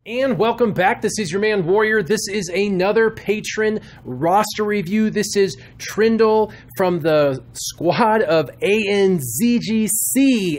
And welcome back. This is your man Warrior. This is another patron roster review. This is Trindall from the squad of ANZGC.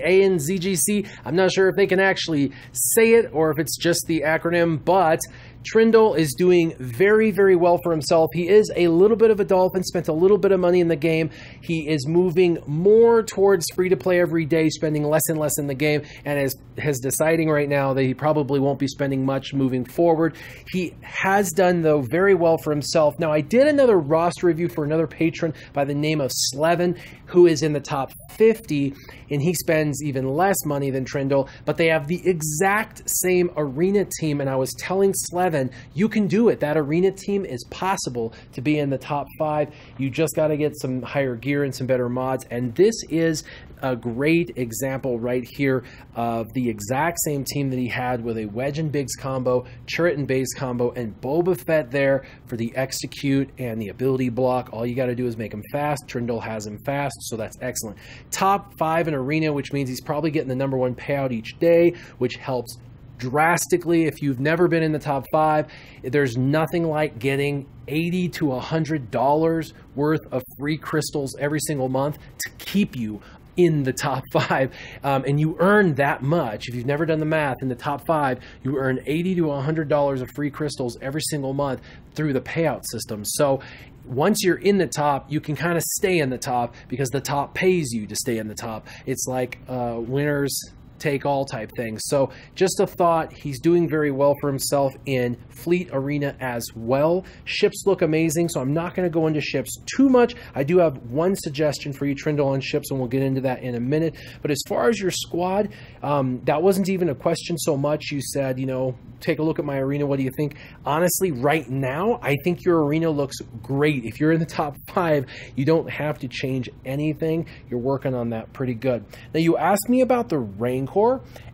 ANZGC. I'm not sure if they can actually say it or if it's just the acronym, but Trindall is doing very, very well for himself. He is a little bit of a dolphin, spent a little bit of money in the game. He is moving more towards free-to-play every day, spending less and less in the game, and is deciding right now that he probably won't be spending much moving forward. He has done, though, very well for himself. Now, I did another roster review for another patron by the name of Slevin, who is in the top 50, and he spends even less money than Trindall, but they have the exact same arena team, and I was telling Slevin, you can do it. That arena team is possible to be in the top 5. You just got to get some higher gear and some better mods, and this is a great example right here of the exact same team that he had with a Wedge and Biggs combo, Turret and Base combo, and Boba Fett there for the execute and the ability block. All you got to do is make him fast. Trindall has him fast, so that's excellent. Top 5 in arena, which means he's probably getting the #1 payout each day, which helps drastically. If you've never been in the top 5, there's nothing like getting $80 to $100 worth of free crystals every single month to keep you in the top 5, and you earn that much. If you've never done the math, in the top 5 you earn $80 to $100 of free crystals every single month through the payout system. So once you're in the top, you can kind of stay in the top because the top pays you to stay in the top. It's like winners take all type things. So just a thought, he's doing very well for himself in Fleet Arena as well. Ships look amazing, so I'm not going to go into ships too much. I do have one suggestion for you, Trindall, on ships, and we'll get into that in a minute. But as far as your squad, that wasn't even a question so much. You said, you know, take a look at my arena. What do you think? Honestly, right now, I think your arena looks great. If you're in the top 5, you don't have to change anything. You're working on that pretty good. Now, you asked me about the Rancor,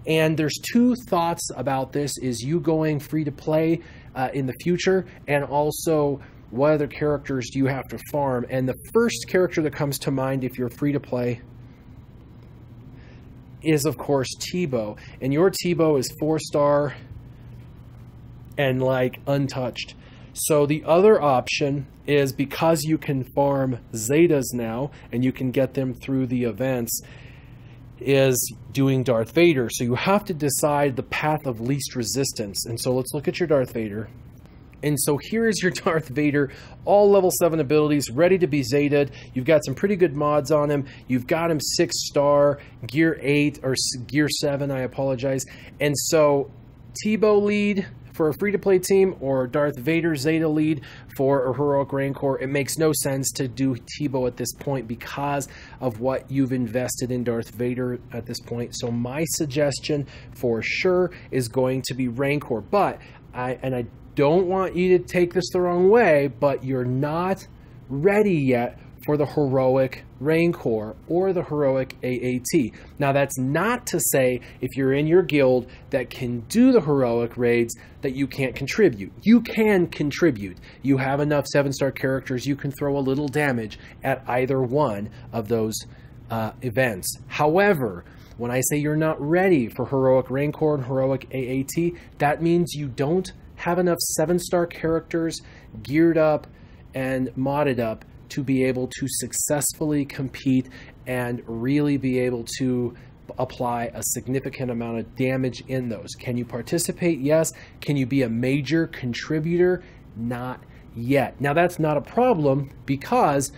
and there's two thoughts about this. Is you going free to play in the future, and also what other characters do you have to farm? And the first character that comes to mind if you're free to play is, of course, Teebo. And your Teebo is 4-star and like untouched. So the other option is, because you can farm Zetas now and you can get them through the events, is doing Darth Vader. So you have to decide the path of least resistance. And so let's look at your Darth Vader. And so here is your Darth Vader, all level 7 abilities, ready to be Zeta'd. You've got some pretty good mods on him. You've got him 6-star, gear 8, or gear 7, I apologize. And so Teebo lead for a free-to-play team, or Darth Vader Zeta lead for a heroic Rancor. It makes no sense to do Teebo at this point because of what you've invested in Darth Vader at this point. So my suggestion for sure is going to be Rancor. But I don't want you to take this the wrong way, but you're not ready yet for the heroic Rancor or the heroic AAT. Now, that's not to say if you're in your guild that can do the heroic raids that you can't contribute. You can contribute. You have enough 7-star characters, you can throw a little damage at either one of those events. However, when I say you're not ready for heroic Rancor and heroic AAT, that means you don't have enough 7-star characters geared up and modded up to be able to successfully compete and really be able to apply a significant amount of damage in those. Can you participate? Yes. Can you be a major contributor? Not yet. Now, that's not a problem because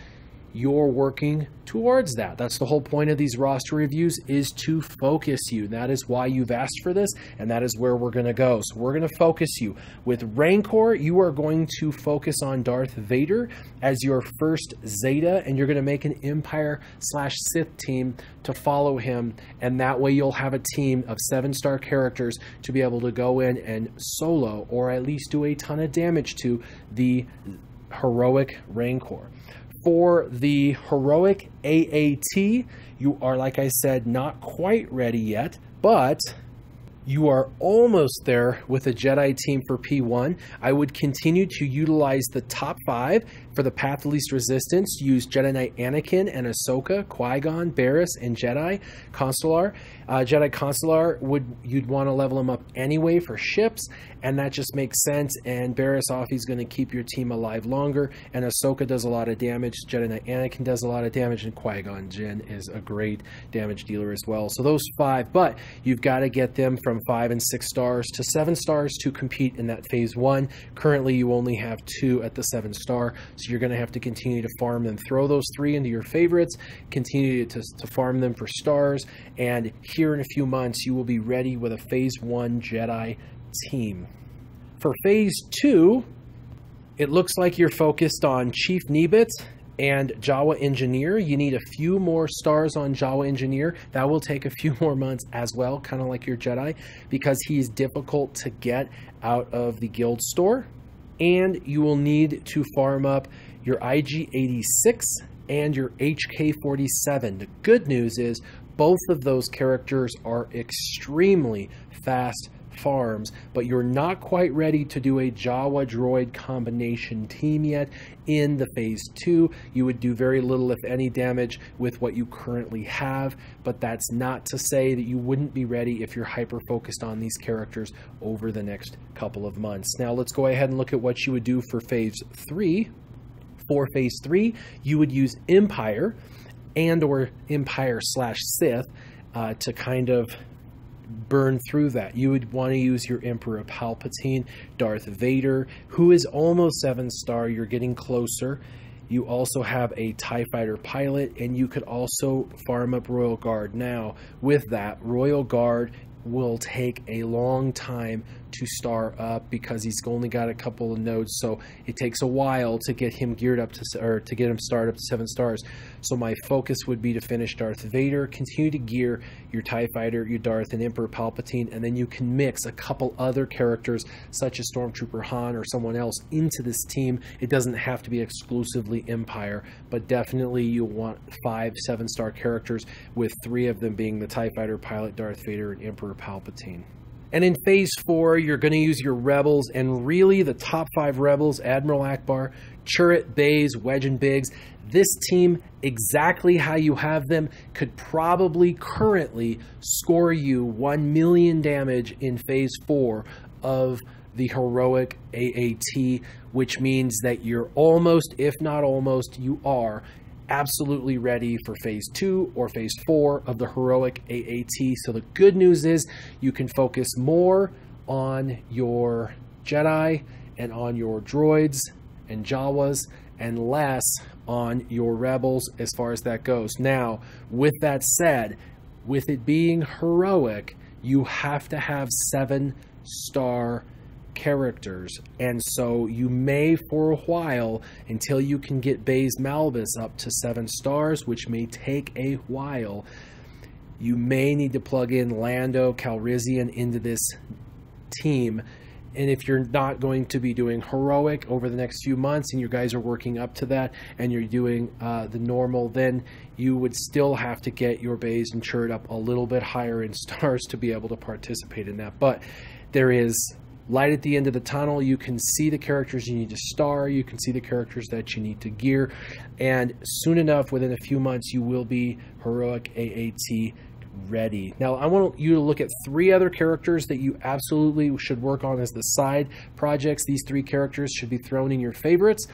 you're working towards that. That's the whole point of these roster reviews, is to focus you. That is why you've asked for this, and that is where we're going to go. So we're going to focus you. With Rancor, you are going to focus on Darth Vader as your first Zeta, and you're going to make an Empire/Sith team to follow him, and that way you'll have a team of 7-star characters to be able to go in and solo, or at least do a ton of damage to the heroic Rancor. For the heroic AAT, you are, like I said, not quite ready yet, but you are almost there with a Jedi team for P1. I would continue to utilize the top 5, For the path of least resistance, use Jedi Knight Anakin and Ahsoka, Qui-Gon, Barriss, and Jedi Consular. Jedi Consular, you'd want to level him up anyway for ships, and that just makes sense. And Barriss off, he's going to keep your team alive longer, and Ahsoka does a lot of damage. Jedi Knight Anakin does a lot of damage, and Qui-Gon Jinn is a great damage dealer as well. So those 5, but you've got to get them from 5 and 6 stars to 7 stars to compete in that phase 1. Currently, you only have 2 at the 7 star, so you're going to have to continue to farm them. Throw those 3 into your favorites, continue to farm them for stars, and here in a few months, you will be ready with a phase 1 Jedi team. For phase 2, it looks like you're focused on Chief Nebit and Jawa Engineer. You need a few more stars on Jawa Engineer. That will take a few more months as well, kind of like your Jedi, because he's difficult to get out of the guild store. And you will need to farm up your IG-86 and your HK-47. The good news is both of those characters are extremely fast farms, but you're not quite ready to do a Jawa droid combination team yet. In the phase 2, you would do very little if any damage with what you currently have, but that's not to say that you wouldn't be ready if you're hyper focused on these characters over the next couple of months. Now let's go ahead and look at what you would do for phase 3. For phase 3, you would use Empire and or Empire/Sith to kind of burn through that. You would want to use your Emperor Palpatine, Darth Vader, who is almost 7 star. You're getting closer. You also have a TIE Fighter pilot, and you could also farm up Royal Guard. Now, with that, Royal Guard will take a long time to star up because he's only got a couple of nodes, so it takes a while to get him geared up to, or to get him started up to 7 stars. So my focus would be to finish Darth Vader, continue to gear your TIE Fighter, your Darth, and Emperor Palpatine, and then you can mix a couple other characters such as Stormtrooper Han or someone else into this team. It doesn't have to be exclusively Empire, but definitely you want 5 7-star characters, with 3 of them being the TIE Fighter pilot, Darth Vader, and Emperor Palpatine. And in phase 4, you're going to use your rebels, and really the top 5 rebels: Admiral Akbar, Chirrut, Baze, Wedge, and Biggs. This team, exactly how you have them, could probably currently score you 1 million damage in phase 4 of the heroic AAT, which means that you're almost, if not almost, you are absolutely ready for phase 2 or phase 4 of the heroic AAT. So the good news is you can focus more on your Jedi and on your droids and Jawas, and less on your rebels as far as that goes. Now, with that said, with it being heroic, you have to have 7-star characters, and so you may, for a while, until you can get Baze Malbus up to 7 stars, which may take a while, you may need to plug in Lando Calrissian into this team. And if you're not going to be doing heroic over the next few months and you guys are working up to that and you're doing the normal, then you would still have to get your Baze and Chirrut up a little bit higher in stars to be able to participate in that. But there is light at the end of the tunnel. You can see the characters you need to star, you can see the characters that you need to gear, and soon enough, within a few months, you will be heroic AAT ready. Now, I want you to look at 3 other characters that you absolutely should work on as the side projects. These 3 characters should be thrown in your favorites.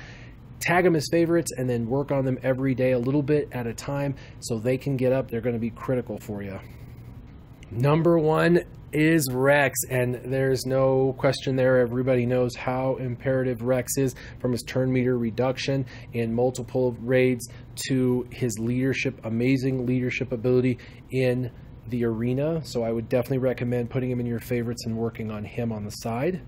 Tag them as favorites and then work on them every day a little bit at a time so they can get up. They're going to be critical for you. Number 1 is Rex, and there's no question there. Everybody knows how imperative Rex is, from his turn meter reduction in multiple raids to his leadership, amazing leadership ability in the arena. So I would definitely recommend putting him in your favorites and working on him on the side.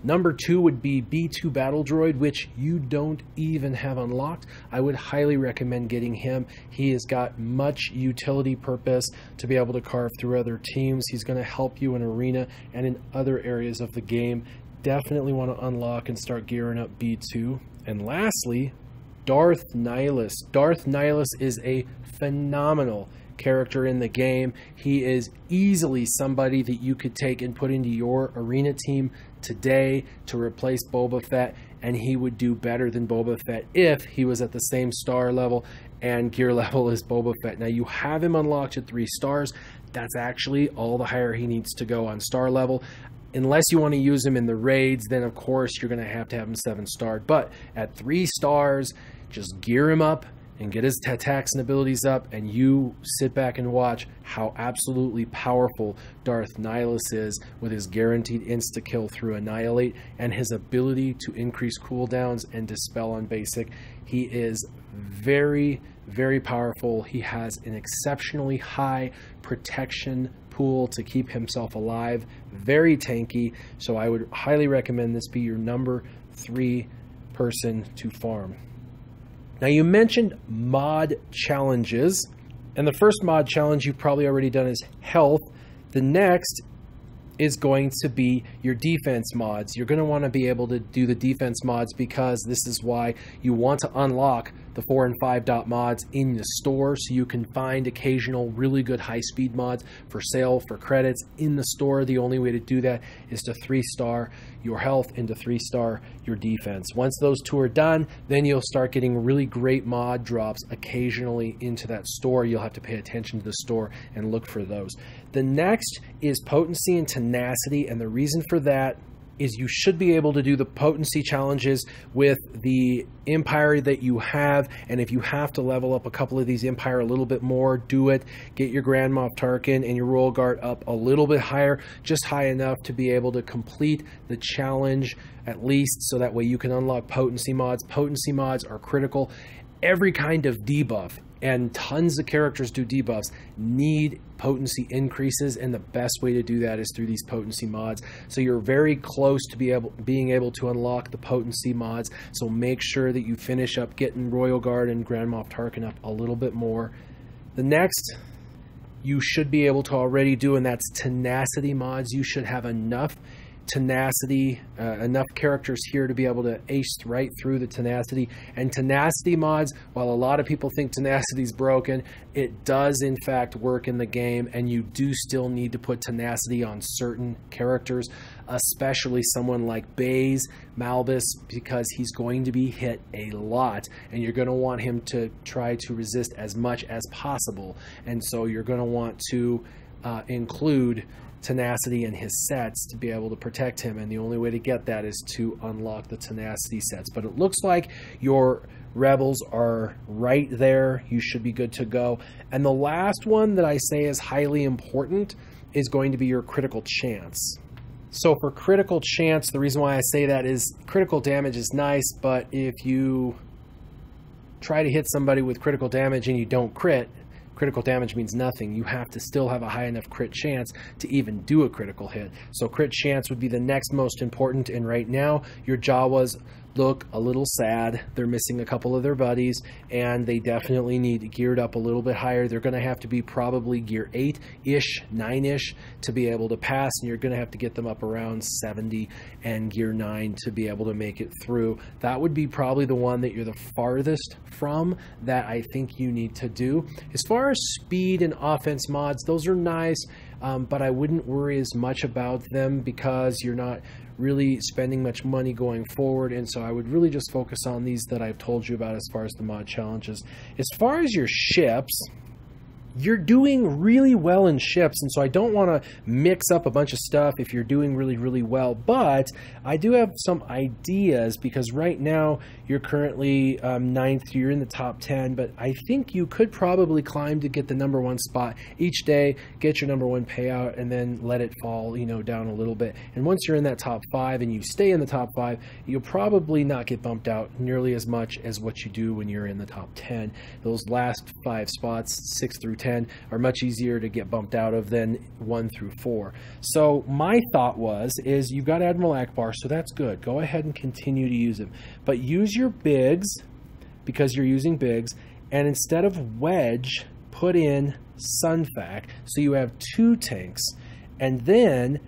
Number 2 would be B2 Battle Droid, which you don't even have unlocked. I would highly recommend getting him. He has got much utility purpose to be able to carve through other teams. He's going to help you in arena and in other areas of the game. Definitely want to unlock and start gearing up B2. And lastly, Darth Nihilus. Darth Nihilus is a phenomenal character in the game. He is easily somebody that you could take and put into your arena team today to replace Boba Fett, and he would do better than Boba Fett if he was at the same star level and gear level as Boba Fett. Now, you have him unlocked at 3 stars. That's actually all the higher he needs to go on star level. Unless you want to use him in the raids, then of course you're going to have him 7-starred. But at 3 stars, just gear him up and get his attacks and abilities up, and you sit back and watch how absolutely powerful Darth Nihilus is with his guaranteed insta-kill through Annihilate and his ability to increase cooldowns and dispel on basic. He is very, very powerful. He has an exceptionally high protection pool to keep himself alive. Very tanky, so I would highly recommend this be your number 3 person to farm. Now, you mentioned mod challenges, and the first mod challenge you've probably already done is health. The next is going to be your defense mods. You're going to want to be able to do the defense mods because this is why you want to unlock the 4 and 5 dot mods in the store, so you can find occasional really good high speed mods for sale for credits in the store. The only way to do that is to 3-star your health and to 3-star your defense. Once those 2 are done, then you'll start getting really great mod drops occasionally into that store. You'll have to pay attention to the store and look for those. The next is Potency and Tenacity, and the reason for that is you should be able to do the potency challenges with the Empire that you have, and if you have to level up a couple of these Empire a little bit more, do it. Get your Grand Moff Tarkin and your Royal Guard up a little bit higher, just high enough to be able to complete the challenge at least, so that way you can unlock potency mods. Potency mods are critical. Every kind of debuff, and tons of characters do debuffs, need potency increases, and the best way to do that is through these potency mods. So you're very close to being able to unlock the potency mods, so make sure that you finish up getting Royal Guard and Grand Moff Tarkin up a little bit more. The next you should be able to already do, and that's tenacity mods. You should have enough tenacity, enough characters here to be able to ace right through the tenacity. And tenacity mods, while a lot of people think tenacity is broken, it does in fact work in the game, and you do still need to put tenacity on certain characters, especially someone like Baze Malbus, because he's going to be hit a lot, and you're going to want him to try to resist as much as possible, and so you're going to want to include tenacity in his sets to be able to protect him, and the only way to get that is to unlock the tenacity sets. But it looks like your rebels are right there. You should be good to go. And the last one that I say is highly important is going to be your critical chance. So for critical chance, the reason why I say that is critical damage is nice, but if you try to hit somebody with critical damage and you don't crit, critical damage means nothing. You have to still have a high enough crit chance to even do a critical hit. So crit chance would be the next most important, and right now your Jawas look a little sad. They're missing a couple of their buddies, and they definitely need geared up a little bit higher. They're going to have to be probably gear 8-ish, 9-ish to be able to pass, and you're going to have to get them up around 70 and gear 9 to be able to make it through. That would be probably the one that you're the farthest from that I think you need to do. As far as speed and offense mods, those are nice, but I wouldn't worry as much about them because you're not really spending much money going forward, and so I would really just focus on these that I've told you about as far as the mod challenges. As far as your ships, you're doing really well in ships, and so I don't want to mix up a bunch of stuff if you're doing really, really well, but I do have some ideas because right now you're currently 9th, you're in the top 10, but I think you could probably climb to get the #1 spot each day, get your #1 payout, and then let it fall, you know, down a little bit. And once you're in that top 5 and you stay in the top 5, you'll probably not get bumped out nearly as much as what you do when you're in the top 10. Those last 5 spots, 6 through 10, are much easier to get bumped out of than 1 through 4. So my thought is you've got Admiral Akbar, so that's good. Go ahead and continue to use him. But use your bigs, because you're using bigs, and instead of Wedge, put in Sunfac, so you have 2 tanks. And then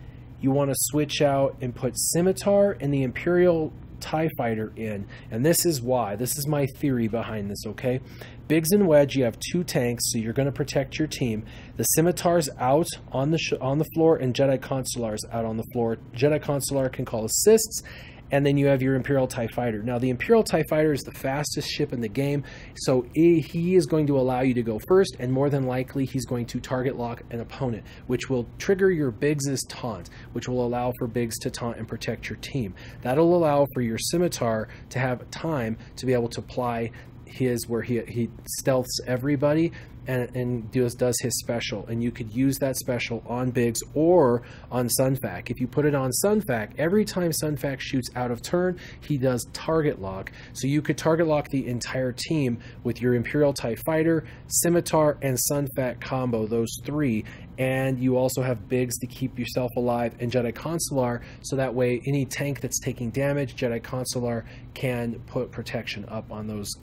you want to switch out and put Scimitar and the Imperial TIE Fighter in. And this is why. This is my theory behind this, okay? Biggs and Wedge, you have 2 tanks, so you're going to protect your team. The Scimitar's out on the floor, and Jedi Consular's out on the floor. Jedi Consular can call assists, and then you have your Imperial TIE Fighter. Now, the Imperial TIE Fighter is the fastest ship in the game, so he is going to allow you to go first, and more than likely, he's going to target lock an opponent, which will trigger your Biggs' taunt, which will allow for Biggs to taunt and protect your team. That'll allow for your Scimitar to have time to be able to apply where he stealths everybody and does his special, and you could use that special on Biggs or on Sunfac. If you put it on Sunfac, every time Sunfac shoots out of turn, he does target lock, so you could target lock the entire team with your Imperial TIE Fighter, Scimitar, and Sunfac combo, those 3, and you also have Biggs to keep yourself alive, and Jedi Consular, so that way any tank that's taking damage, Jedi Consular can put protection up on those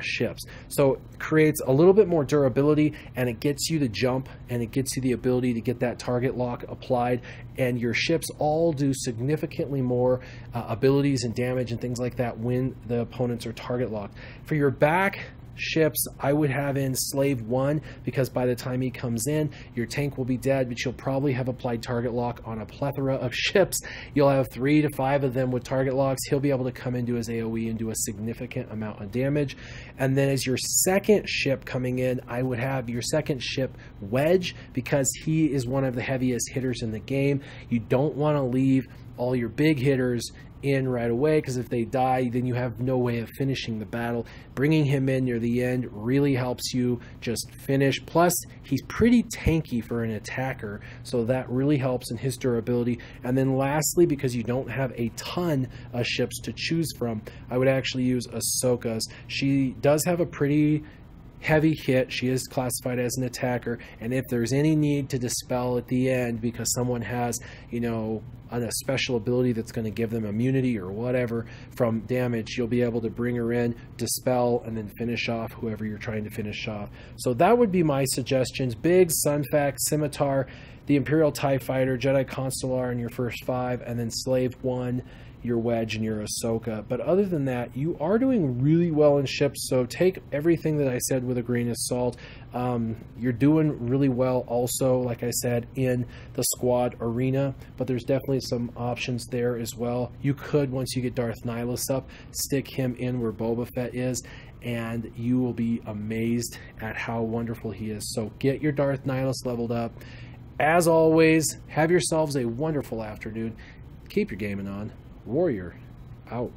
ships. So it creates a little bit more durability, and it gets you to jump, and it gets you the ability to get that target lock applied, and your ships all do significantly more abilities and damage and things like that when the opponents are target locked. For your back ships, I would have in Slave 1, because by the time he comes in, your tank will be dead, but you'll probably have applied target lock on a plethora of ships. You'll have 3 to 5 of them with target locks. He'll be able to come into his AoE and do a significant amount of damage. And then as your second ship coming in, I would have your second ship Wedge, because he is one of the heaviest hitters in the game. You don't want to leave all your big hitters in right away, because if they die, then you have no way of finishing the battle. Bringing him in near the end really helps you just finish. Plus, he's pretty tanky for an attacker, so that really helps in his durability. And then lastly, because you don't have a ton of ships to choose from, I would actually use Ahsoka's. She does have a pretty heavy hit. She is classified as an attacker, and if there's any need to dispel at the end because someone has, you know, a special ability that's going to give them immunity or whatever from damage, you'll be able to bring her in, dispel, and then finish off whoever you're trying to finish off. So that would be my suggestions. Biggs, Sunfac, Scimitar, the Imperial TIE Fighter, Jedi Consular in your first 5, and then Slave 1, your Wedge, and your Ahsoka. But other than that, you are doing really well in ships, so take everything that I said with a grain of salt. You're doing really well also, like I said, in the squad arena, but there's definitely some options there as well. You could, once you get Darth Nihilus up, stick him in where Boba Fett is, and you will be amazed at how wonderful he is. So get your Darth Nihilus leveled up. As always, have yourselves a wonderful afternoon. Keep your gaming on. Warrior out.